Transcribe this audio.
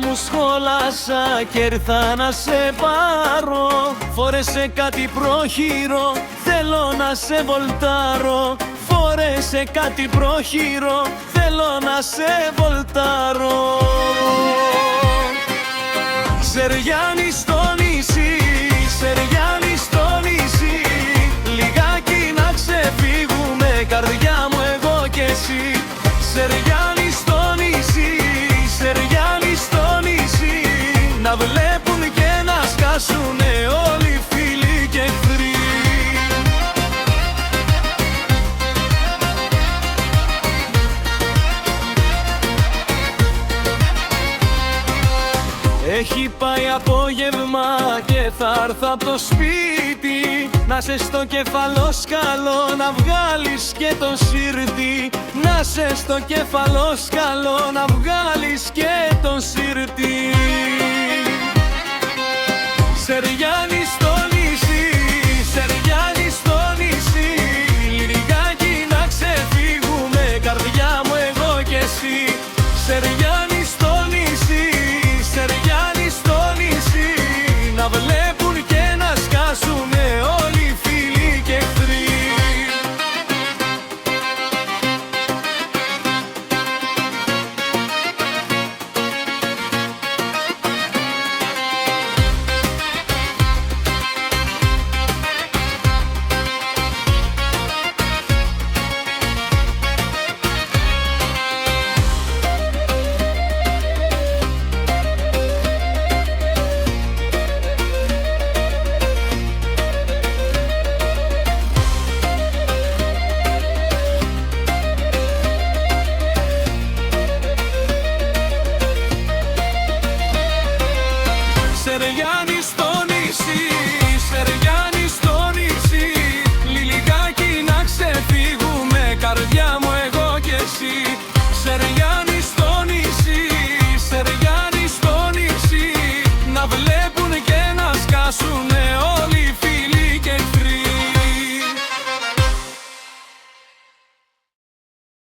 μου σχόλασα και ήρθα να σε πάρω. Φόρεσε κάτι πρόχειρο, θέλω να σε βολτάρω. Φόρεσε κάτι πρόχειρο, θέλω να σε βολτάρω. Σεριάννη στο νησί, Σεριάννη στο νησί, λιγάκι να ξεφύγουμε, καρδιά μου, εγώ κι εσύ. Σεριάννη στο νησί, Σεριάννη στο νησί, να βλέπουν και να σκάσουνε όλοι οι φίλοι και εχθροί. Έχει πάει απόγευμα και θα έρθω απ' το σπίτι, να σε στο κεφαλόσκαλο να βγάλεις και το σύρτη. Να σε στο κεφαλόσκαλο να βγάλεις και το σύρτη. Σεριάννη στο νησί, Σεριάννη στο νησί, λιγάκι να ξεφύγουμε, καρδιά μου, εγώ κι εσύ. Σεριάννη στο νησί, Σεριάννη στο νησί, να βλέπουν και να σκάσουνε όλοι οι φίλοι και εχθροί. Σεριάννη